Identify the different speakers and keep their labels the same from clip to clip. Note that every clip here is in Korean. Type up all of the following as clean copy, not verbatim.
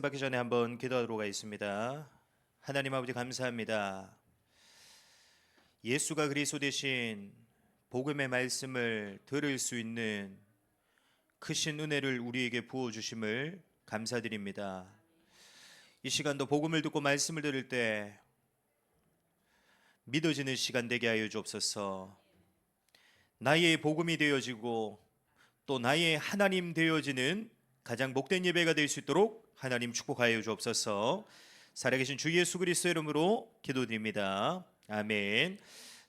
Speaker 1: 받기 전에 한번 기도하도록 하겠습니다. 하나님 아버지 감사합니다. 예수가 그리스도 되신 복음의 말씀을 들을 수 있는 크신 은혜를 우리에게 부어주심을 감사드립니다. 이 시간도 복음을 듣고 말씀을 들을 때 믿어지는 시간 되게 하여 주옵소서. 나의 복음이 되어지고 또 나의 하나님 되어지는 가장 복된 예배가 될 수 있도록 하나님 축복하여 주옵소서. 살아계신 주 예수 그리스도의 이름으로 기도드립니다. 아멘.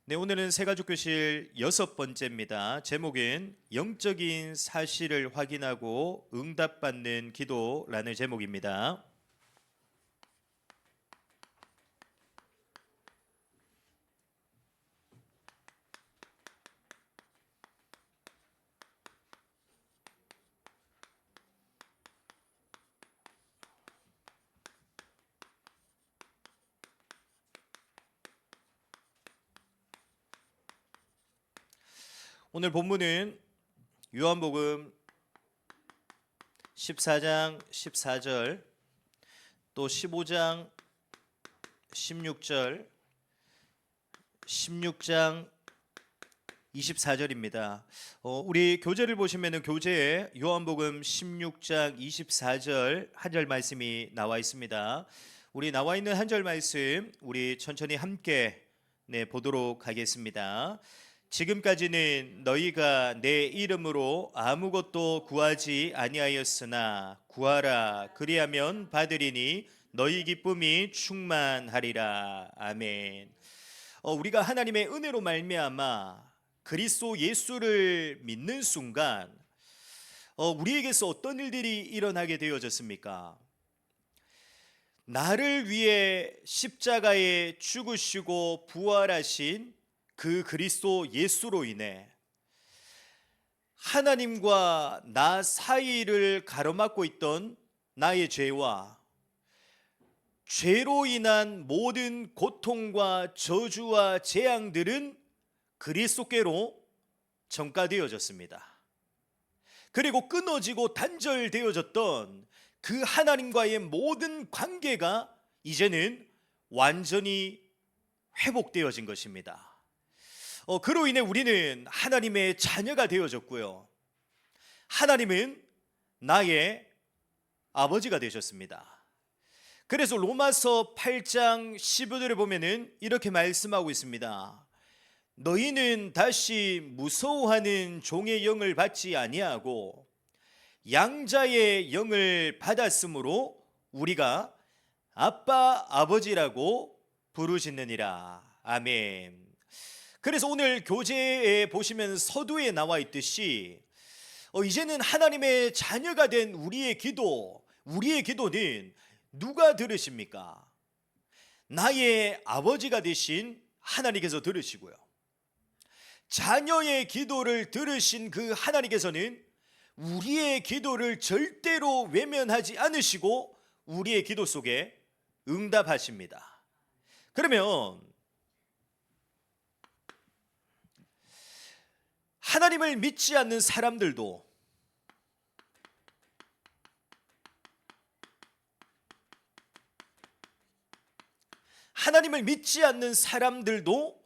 Speaker 1: 네, 오늘은 새가족교실 6번째입니다. 제목은 영적인 사실을 확인하고 응답받는 기도라는 제목입니다. 오늘 본문은 요한복음 14장 14절 또 15장 16절 16장 24절입니다. 우리 교재를 보시면 교재에 요한복음 16장 24절 한 절 말씀이 나와 있습니다. 우리 나와 있는 한 절 말씀 우리 천천히 함께 보도록 하겠습니다. 지금까지는 너희가 내 이름으로 아무것도 구하지 아니하였으나 구하라 그리하면 받으리니 너희 기쁨이 충만하리라. 아멘. 우리가 하나님의 은혜로 말미암아 그리스도 예수를 믿는 순간 우리에게서 어떤 일들이 일어나게 되어졌습니까? 나를 위해 십자가에 죽으시고 부활하신 그 그리스도 예수로 인해 하나님과 나 사이를 가로막고 있던 나의 죄와 죄로 인한 모든 고통과 저주와 재앙들은 그리스도께로 전가되어졌습니다. 그리고 끊어지고 단절되어졌던 그 하나님과의 모든 관계가 이제는 완전히 회복되어진 것입니다. 그로 인해 우리는 하나님의 자녀가 되어졌고요. 하나님은 나의 아버지가 되셨습니다. 그래서 로마서 8장 15절에 보면은 이렇게 말씀하고 있습니다. 너희는 다시 무서워하는 종의 영을 받지 아니하고 양자의 영을 받았으므로 우리가 아빠 아버지라고 부르짖느니라. 아멘. 그래서 오늘 교재에 보시면 서두에 나와 있듯이 이제는 하나님의 자녀가 된 우리의 기도는 누가 들으십니까? 나의 아버지가 되신 하나님께서 들으시고요. 자녀의 기도를 들으신 그 하나님께서는 우리의 기도를 절대로 외면하지 않으시고 우리의 기도 속에 응답하십니다. 그러면 하나님을 믿지 않는 사람들도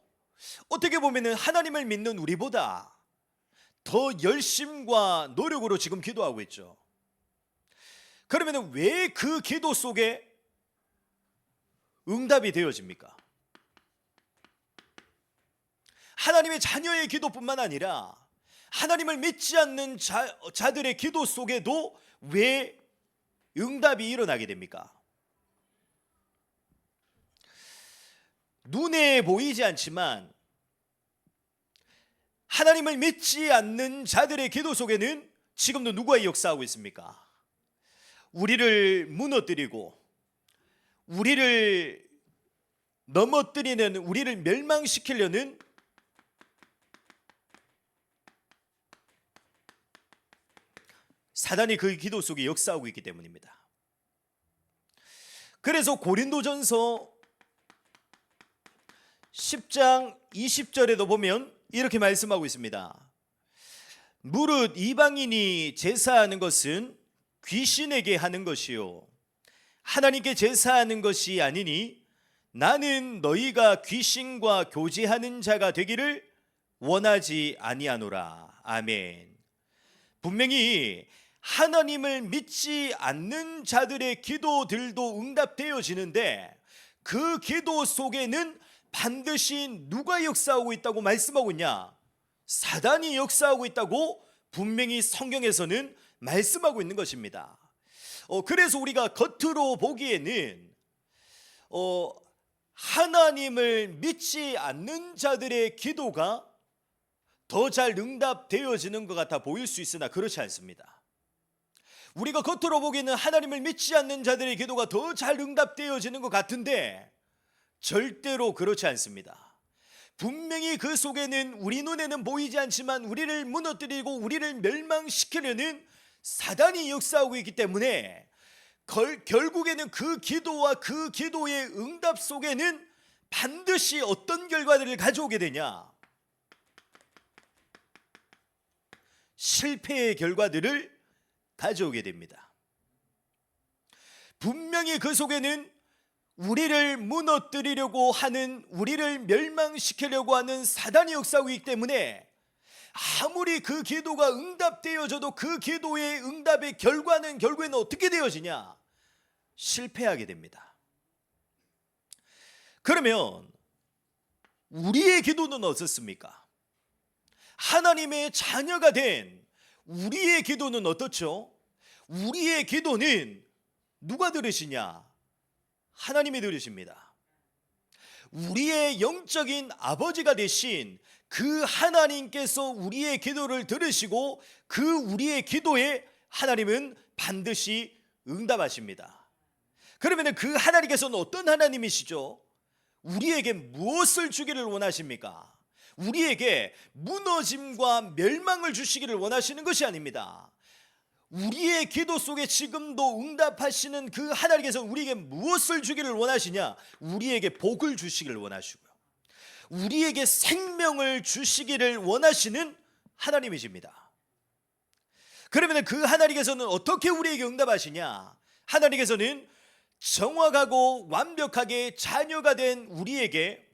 Speaker 1: 어떻게 보면 하나님을 믿는 우리보다 더 열심과 노력으로 지금 기도하고 있죠. 그러면 왜 그 기도 속에 응답이 되어집니까? 하나님의 자녀의 기도뿐만 아니라 하나님을 믿지 않는 자들의 기도 속에도 왜 응답이 일어나게 됩니까? 눈에 보이지 않지만 하나님을 믿지 않는 자들의 기도 속에는 지금도 누가 역사하고 있습니까? 우리를 무너뜨리고 우리를 넘어뜨리는, 우리를 멸망시키려는 사단이 그 기도 속에 역사하고 있기 때문입니다. 그래서 고린도전서 10장 20절에도 보면 이렇게 말씀하고 있습니다. 무릇 이방인이 제사하는 것은 귀신에게 하는 것이요 하나님께 제사하는 것이 아니니 나는 너희가 귀신과 교제하는 자가 되기를 원하지 아니하노라. 아멘. 분명히 하나님을 믿지 않는 자들의 기도들도 응답되어지는데 그 기도 속에는 반드시 누가 역사하고 있다고 말씀하고 있냐? 사단이 역사하고 있다고 분명히 성경에서는 말씀하고 있는 것입니다. 그래서 우리가 겉으로 보기에는 하나님을 믿지 않는 자들의 기도가 더 잘 응답되어지는 것 같아 보일 수 있으나 그렇지 않습니다. 우리가 겉으로 보기에는 하나님을 믿지 않는 자들의 기도가 더 잘 응답되어지는 것 같은데 절대로 그렇지 않습니다. 분명히 그 속에는 우리 눈에는 보이지 않지만 우리를 무너뜨리고 우리를 멸망시키려는 사단이 역사하고 있기 때문에 결국에는 그 기도와 그 기도의 응답 속에는 반드시 어떤 결과들을 가져오게 되냐? 실패의 결과들을 가져오게 됩니다. 분명히 그 속에는 우리를 무너뜨리려고 하는, 우리를 멸망시키려고 하는 사단이 역사하고 있기 때문에 아무리 그 기도가 응답되어져도 그 기도의 응답의 결과는 결국에는 어떻게 되어지냐? 실패하게 됩니다. 그러면 우리의 기도는 어떻습니까? 하나님의 자녀가 된 우리의 기도는 어떻죠? 우리의 기도는 누가 들으시냐? 하나님이 들으십니다. 우리의 영적인 아버지가 되신 그 하나님께서 우리의 기도를 들으시고 그 우리의 기도에 하나님은 반드시 응답하십니다. 그러면 그 하나님께서는 어떤 하나님이시죠? 우리에게 무엇을 주기를 원하십니까? 우리에게 무너짐과 멸망을 주시기를 원하시는 것이 아닙니다. 우리의 기도 속에 지금도 응답하시는 그 하나님께서 우리에게 무엇을 주기를 원하시냐? 우리에게 복을 주시기를 원하시고요, 우리에게 생명을 주시기를 원하시는 하나님이십니다. 그러면 그 하나님께서는 어떻게 우리에게 응답하시냐? 하나님께서는 정확하고 완벽하게 자녀가 된 우리에게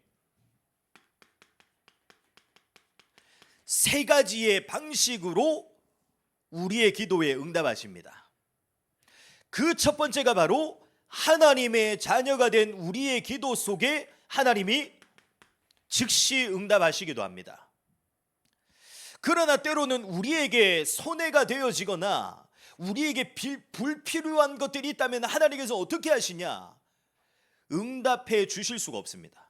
Speaker 1: 세 가지의 방식으로 우리의 기도에 응답하십니다. 그 첫 번째가 바로 하나님의 자녀가 된 우리의 기도 속에 하나님이 즉시 응답하시기도 합니다. 그러나 때로는 우리에게 손해가 되어지거나 우리에게 불필요한 것들이 있다면 하나님께서 어떻게 하시냐? 응답해 주실 수가 없습니다.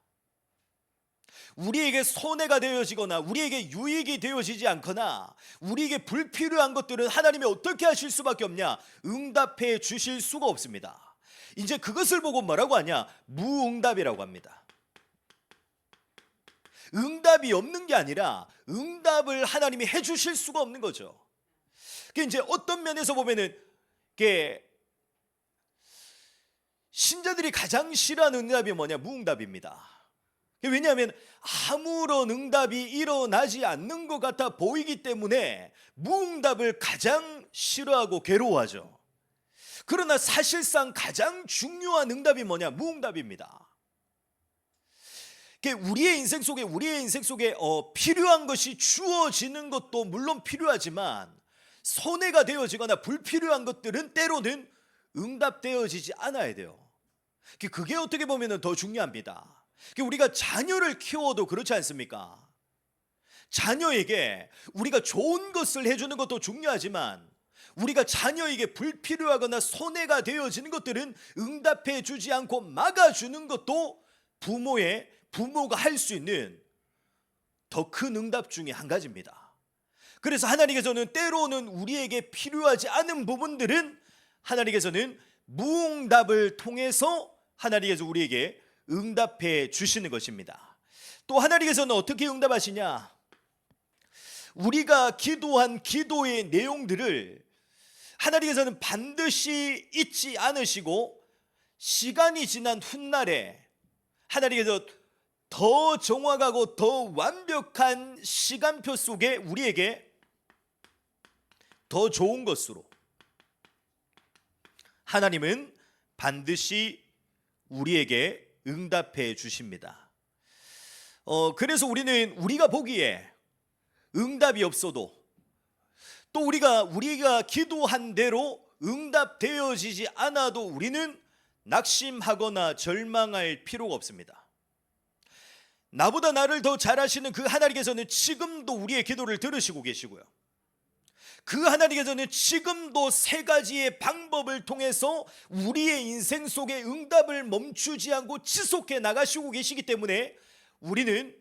Speaker 1: 우리에게 손해가 되어지거나 우리에게 유익이 되어지지 않거나 우리에게 불필요한 것들은 하나님이 어떻게 하실 수밖에 없냐? 응답해 주실 수가 없습니다. 이제 그것을 보고 뭐라고 하냐? 무응답이라고 합니다. 응답이 없는 게 아니라 응답을 하나님이 해 주실 수가 없는 거죠. 이제 어떤 면에서 보면은 신자들이 가장 싫어하는 응답이 뭐냐? 무응답입니다. 왜냐하면 아무런 응답이 일어나지 않는 것 같아 보이기 때문에 무응답을 가장 싫어하고 괴로워하죠. 그러나 사실상 가장 중요한 응답이 뭐냐? 무응답입니다. 우리의 인생 속에 필요한 것이 주어지는 것도 물론 필요하지만 손해가 되어지거나 불필요한 것들은 때로는 응답되어지지 않아야 돼요. 그게 어떻게 보면 더 중요합니다. 우리가 자녀를 키워도 그렇지 않습니까? 자녀에게 우리가 좋은 것을 해주는 것도 중요하지만 우리가 자녀에게 불필요하거나 손해가 되어지는 것들은 응답해 주지 않고 막아주는 것도 부모가 할 수 있는 더 큰 응답 중에 한 가지입니다. 그래서 하나님께서는 때로는 우리에게 필요하지 않은 부분들은 하나님께서는 무응답을 통해서 하나님께서 우리에게 응답해 주시는 것입니다. 또 하나님께서는 어떻게 응답하시냐? 우리가 기도한 기도의 내용들을 하나님께서는 반드시 잊지 않으시고 시간이 지난 훗날에 하나님께서 더 정확하고 더 완벽한 시간표 속에 우리에게 더 좋은 것으로 하나님은 반드시 우리에게 응답해 주십니다. 그래서 우리가 보기에 응답이 없어도 또 우리가 기도한 대로 응답되어지지 않아도 우리는 낙심하거나 절망할 필요가 없습니다. 나보다 나를 더 잘 아시는 그 하나님께서는 지금도 우리의 기도를 들으시고 계시고요. 그 하나님께서는 지금도 세 가지의 방법을 통해서 우리의 인생 속에 응답을 멈추지 않고 지속해 나가시고 계시기 때문에 우리는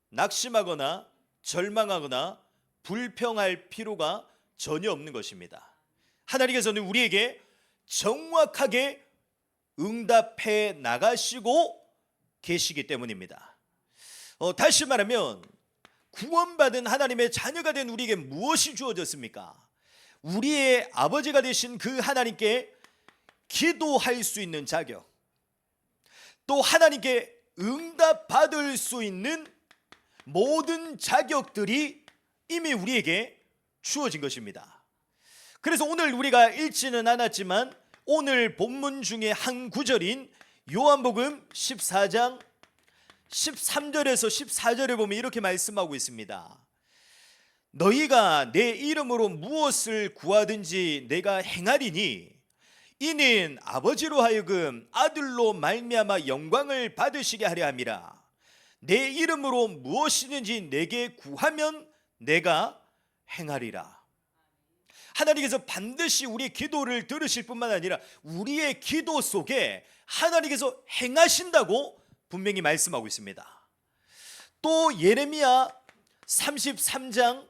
Speaker 1: 낙심하거나 절망하거나 불평할 필요가 전혀 없는 것입니다. 하나님께서는 우리에게 정확하게 응답해 나가시고 계시기 때문입니다. 다시 말하면 구원받은 하나님의 자녀가 된 우리에게 무엇이 주어졌습니까? 우리의 아버지가 되신 그 하나님께 기도할 수 있는 자격, 또 하나님께 응답받을 수 있는 모든 자격들이 이미 우리에게 주어진 것입니다. 그래서 오늘 우리가 읽지는 않았지만 오늘 본문 중에 한 구절인 요한복음 14장 13절에서 14절에 보면 이렇게 말씀하고 있습니다. 너희가 내 이름으로 무엇을 구하든지 내가 행하리니 이는 아버지로 하여금 아들로 말미암아 영광을 받으시게 하려 함이라. 내 이름으로 무엇이든지 내게 구하면 내가 행하리라. 하나님께서 반드시 우리의 기도를 들으실 뿐만 아니라 우리의 기도 속에 하나님께서 행하신다고 분명히 말씀하고 있습니다. 또 예레미야 33장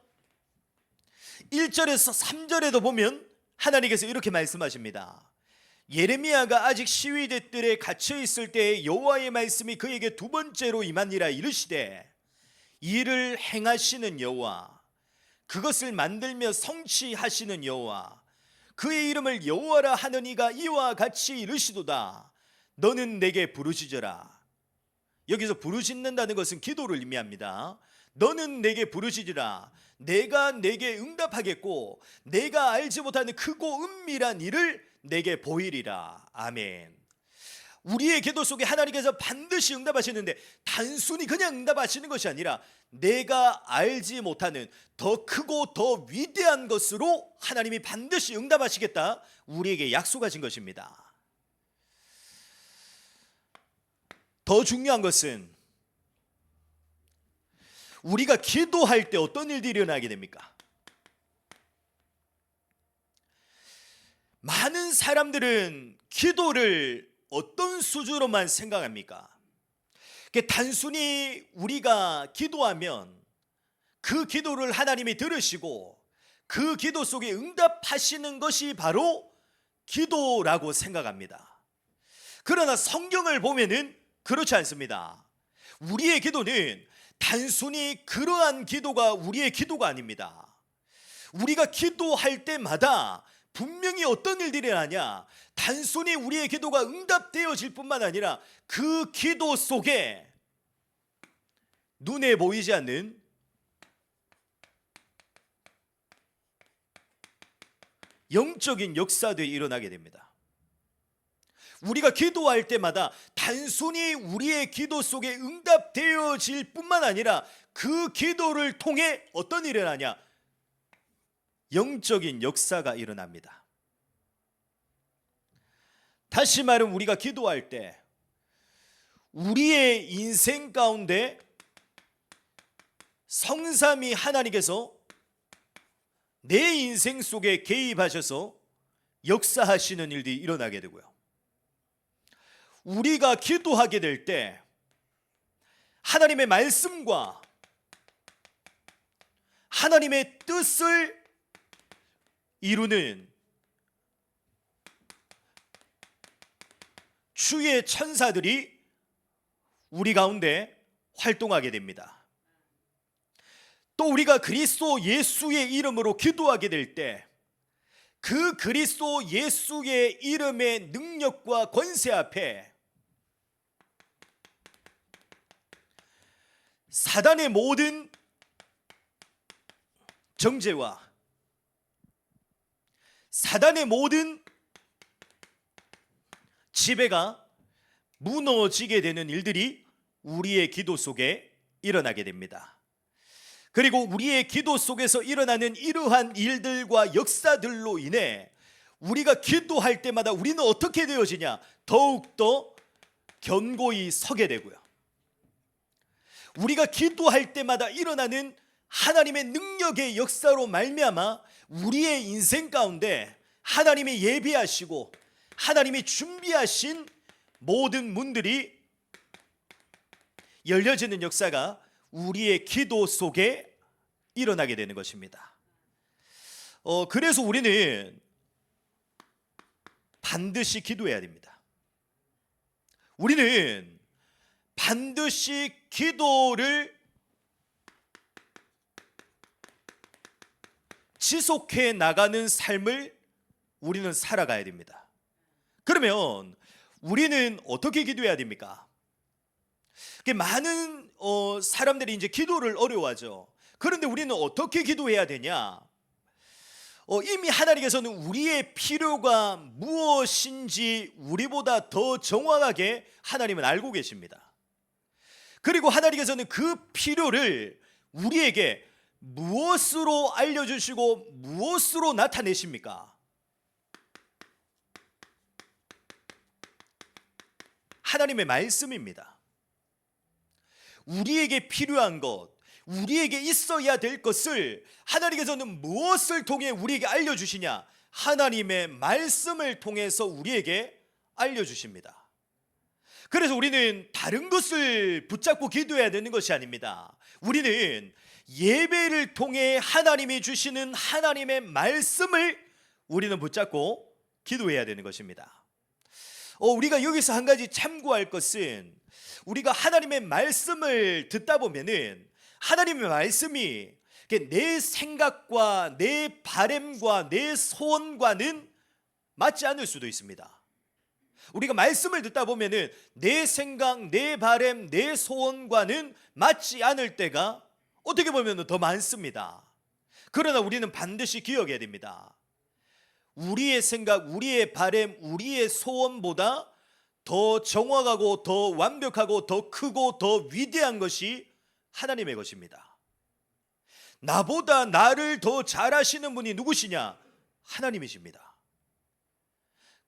Speaker 1: 1절에서 3절에도 보면 하나님께서 이렇게 말씀하십니다. 예레미야가 아직 시위대 뜰에 갇혀 있을 때 여호와의 말씀이 그에게 두 번째로 임하니라. 이르시되 이를 행하시는 여호와, 그것을 만들며 성취하시는 여호와, 그의 이름을 여호와라 하는 이가 이와 같이 이르시도다. 너는 내게 부르짖어라. 여기서 부르짖는다는 것은 기도를 의미합니다. 너는 내게 부르짖으라. 내가 내게 응답하겠고 내가 알지 못하는 크고 은밀한 일을 내게 보이리라. 아멘. 우리의 기도 속에 하나님께서 반드시 응답하시는데 단순히 그냥 응답하시는 것이 아니라 내가 알지 못하는 더 크고 더 위대한 것으로 하나님이 반드시 응답하시겠다 우리에게 약속하신 것입니다. 더 중요한 것은 우리가 기도할 때 어떤 일들이 일어나게 됩니까? 많은 사람들은 기도를 어떤 수준으로만 생각합니까? 단순히 우리가 기도하면 그 기도를 하나님이 들으시고 그 기도 속에 응답하시는 것이 바로 기도라고 생각합니다. 그러나 성경을 보면은 그렇지 않습니다. 우리의 기도는 단순히 그러한 기도가 우리의 기도가 아닙니다. 우리가 기도할 때마다 분명히 어떤 일들이 일어나냐, 단순히 우리의 기도가 응답되어질 뿐만 아니라 그 기도 속에 눈에 보이지 않는 영적인 역사들이 일어나게 됩니다. 우리가 기도할 때마다 단순히 우리의 기도 속에 응답되어질 뿐만 아니라 그 기도를 통해 어떤 일이 일어나냐, 영적인 역사가 일어납니다. 다시 말하면 우리가 기도할 때 우리의 인생 가운데 성삼위 하나님께서 내 인생 속에 개입하셔서 역사하시는 일들이 일어나게 되고요. 우리가 기도하게 될 때 하나님의 말씀과 하나님의 뜻을 이루는 주의 천사들이 우리 가운데 활동하게 됩니다. 또 우리가 그리스도 예수의 이름으로 기도하게 될 때 그 그리스도 예수의 이름의 능력과 권세 앞에 사단의 모든 정죄와 사단의 모든 지배가 무너지게 되는 일들이 우리의 기도 속에 일어나게 됩니다. 그리고 우리의 기도 속에서 일어나는 이러한 일들과 역사들로 인해 우리가 기도할 때마다 우리는 어떻게 되어지냐? 더욱더 견고히 서게 되고요. 우리가 기도할 때마다 일어나는 하나님의 능력의 역사로 말미암아 우리의 인생 가운데 하나님이 예비하시고 하나님이 준비하신 모든 문들이 열려지는 역사가 우리의 기도 속에 일어나게 되는 것입니다. 그래서 우리는 반드시 기도해야 됩니다. 우리는 반드시 기도를 지속해 나가는 삶을 우리는 살아가야 됩니다. 그러면 우리는 어떻게 기도해야 됩니까? 많은 사람들이 이제 기도를 어려워하죠. 그런데 우리는 어떻게 기도해야 되냐? 이미 하나님께서는 우리의 필요가 무엇인지 우리보다 더 정확하게 하나님은 알고 계십니다. 그리고 하나님께서는 그 필요를 우리에게 무엇으로 알려주시고 무엇으로 나타내십니까? 하나님의 말씀입니다. 우리에게 필요한 것, 우리에게 있어야 될 것을 하나님께서는 무엇을 통해 우리에게 알려주시냐? 하나님의 말씀을 통해서 우리에게 알려주십니다. 그래서 우리는 다른 것을 붙잡고 기도해야 되는 것이 아닙니다. 우리는 예배를 통해 하나님이 주시는 하나님의 말씀을 우리는 붙잡고 기도해야 되는 것입니다. 우리가 여기서 한 가지 참고할 것은 우리가 하나님의 말씀을 듣다 보면은 하나님의 말씀이 내 생각과 내 바램과 내 소원과는 맞지 않을 수도 있습니다. 우리가 말씀을 듣다 보면은 내 생각, 내 바램, 내 소원과는 맞지 않을 때가 어떻게 보면 더 많습니다. 그러나 우리는 반드시 기억해야 됩니다. 우리의 생각, 우리의 바램, 우리의 소원보다 더 정확하고 더 완벽하고 더 크고 더 위대한 것이 하나님의 것입니다. 나보다 나를 더 잘하시는 분이 누구시냐? 하나님이십니다.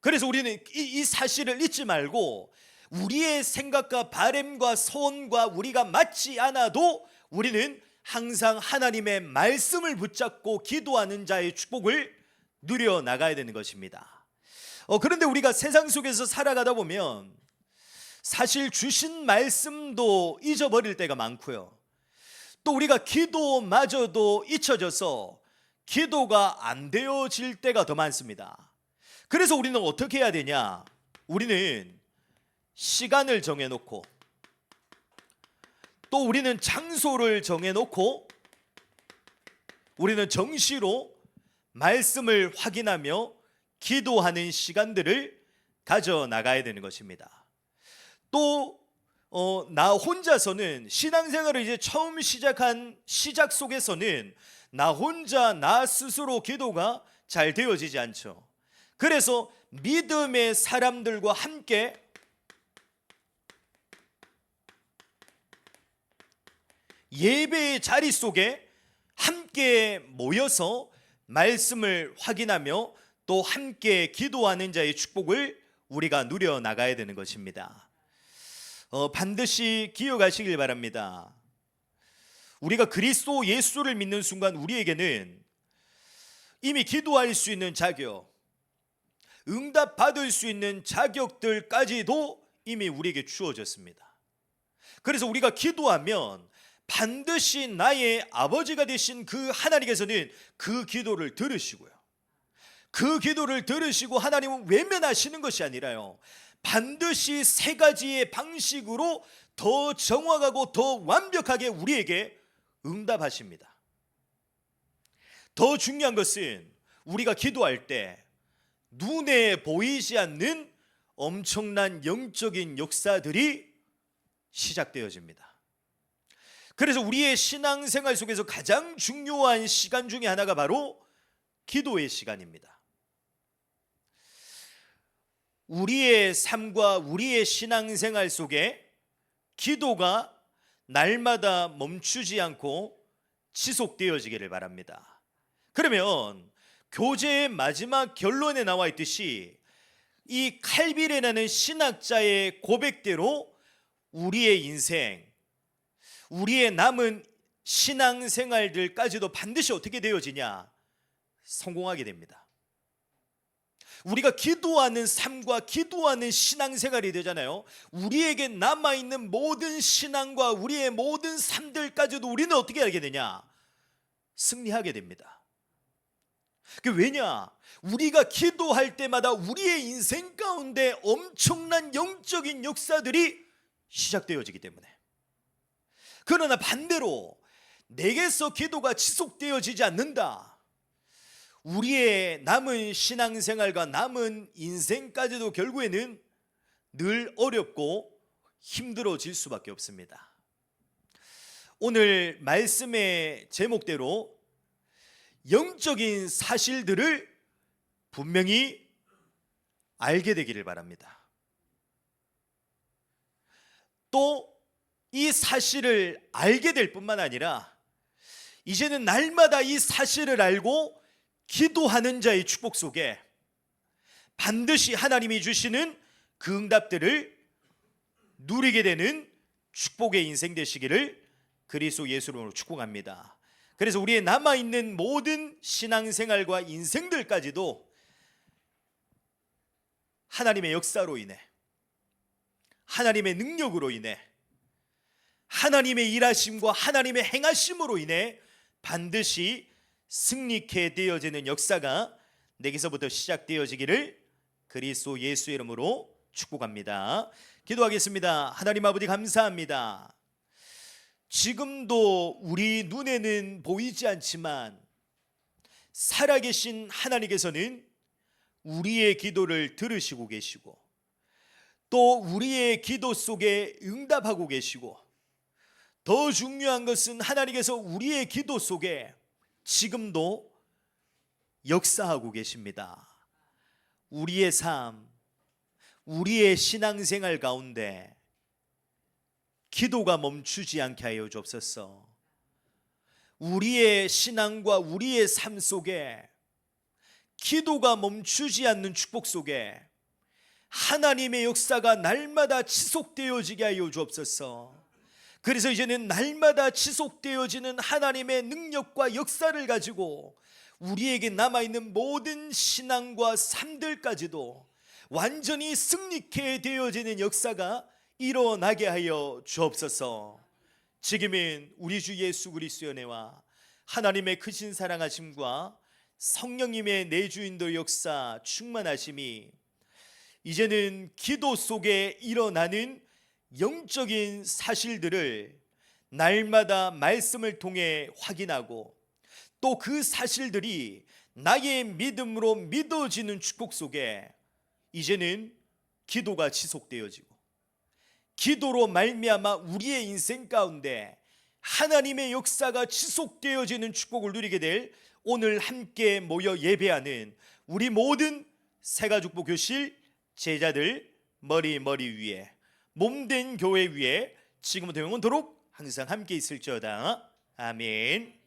Speaker 1: 그래서 우리는 이 사실을 잊지 말고 우리의 생각과 바램과 소원과 우리가 맞지 않아도 우리는 항상 하나님의 말씀을 붙잡고 기도하는 자의 축복을 누려 나가야 되는 것입니다. 그런데 우리가 세상 속에서 살아가다 보면 사실 주신 말씀도 잊어버릴 때가 많고요. 또 우리가 기도마저도 잊혀져서 기도가 안 되어질 때가 더 많습니다. 그래서 우리는 어떻게 해야 되냐? 우리는 시간을 정해놓고 또 우리는 장소를 정해놓고 우리는 정시로 말씀을 확인하며 기도하는 시간들을 가져 나가야 되는 것입니다. 또 나 혼자서는 신앙생활을 이제 처음 시작한 시작 속에서는 나 혼자 나 스스로 기도가 잘 되어지지 않죠. 그래서 믿음의 사람들과 함께 예배의 자리 속에 함께 모여서 말씀을 확인하며 또 함께 기도하는 자의 축복을 우리가 누려 나가야 되는 것입니다. 반드시 기억하시길 바랍니다. 우리가 그리스도 예수를 믿는 순간 우리에게는 이미 기도할 수 있는 자격, 응답받을 수 있는 자격들까지도 이미 우리에게 주어졌습니다. 그래서 우리가 기도하면 반드시 나의 아버지가 되신 그 하나님께서는 그 기도를 들으시고요. 그 기도를 들으시고 하나님은 외면하시는 것이 아니라요, 반드시 세 가지의 방식으로 더 정확하고 더 완벽하게 우리에게 응답하십니다. 더 중요한 것은 우리가 기도할 때 눈에 보이지 않는 엄청난 영적인 역사들이 시작되어집니다. 그래서 우리의 신앙생활 속에서 가장 중요한 시간 중에 하나가 바로 기도의 시간입니다. 우리의 삶과 우리의 신앙생활 속에 기도가 날마다 멈추지 않고 지속되어지기를 바랍니다. 그러면 교제의 마지막 결론에 나와 있듯이 이 칼빌이라는 신학자의 고백대로 우리의 인생, 우리의 남은 신앙생활들까지도 반드시 어떻게 되어지냐? 성공하게 됩니다. 우리가 기도하는 삶과 기도하는 신앙생활이 되잖아요. 우리에게 남아있는 모든 신앙과 우리의 모든 삶들까지도 우리는 어떻게 하게 되냐? 승리하게 됩니다. 왜냐? 우리가 기도할 때마다 우리의 인생 가운데 엄청난 영적인 역사들이 시작되어지기 때문에. 그러나 반대로 내게서 기도가 지속되어지지 않는다. 우리의 남은 신앙생활과 남은 인생까지도 결국에는 늘 어렵고 힘들어질 수밖에 없습니다. 오늘 말씀의 제목대로 영적인 사실들을 분명히 알게 되기를 바랍니다. 또 이 사실을 알게 될 뿐만 아니라 이제는 날마다 이 사실을 알고 기도하는 자의 축복 속에 반드시 하나님이 주시는 그 응답들을 누리게 되는 축복의 인생 되시기를 그리스도 예수로 축복합니다. 그래서 우리의 남아있는 모든 신앙생활과 인생들까지도 하나님의 역사로 인해, 하나님의 능력으로 인해, 하나님의 일하심과 하나님의 행하심으로 인해 반드시 승리케 되어지는 역사가 내게서부터 시작되어지기를 그리스도 예수의 이름으로 축복합니다. 기도하겠습니다. 하나님 아버지 감사합니다. 지금도 우리 눈에는 보이지 않지만 살아계신 하나님께서는 우리의 기도를 들으시고 계시고 또 우리의 기도 속에 응답하고 계시고 더 중요한 것은 하나님께서 우리의 기도 속에 지금도 역사하고 계십니다. 우리의 삶, 우리의 신앙생활 가운데 기도가 멈추지 않게 하여 주옵소서. 우리의 신앙과 우리의 삶 속에 기도가 멈추지 않는 축복 속에 하나님의 역사가 날마다 지속되어지게 하여 주옵소서. 그래서 이제는 날마다 지속되어지는 하나님의 능력과 역사를 가지고 우리에게 남아있는 모든 신앙과 삶들까지도 완전히 승리케 되어지는 역사가 일어나게 하여 주옵소서. 지금은 우리 주 예수 그리스도의 은혜와 하나님의 크신 사랑하심과 성령님의 내주인도 역사 충만하심이 이제는 기도 속에 일어나는 영적인 사실들을 날마다 말씀을 통해 확인하고 또 그 사실들이 나의 믿음으로 믿어지는 축복 속에 이제는 기도가 지속되어지고 기도로 말미암아 우리의 인생 가운데 하나님의 역사가 지속되어지는 축복을 누리게 될 오늘 함께 모여 예배하는 우리 모든 새가족보 교실 제자들 머리 위에 몸된 교회 위에 지금부터 영원토록 항상 함께 있을지어다. 아멘.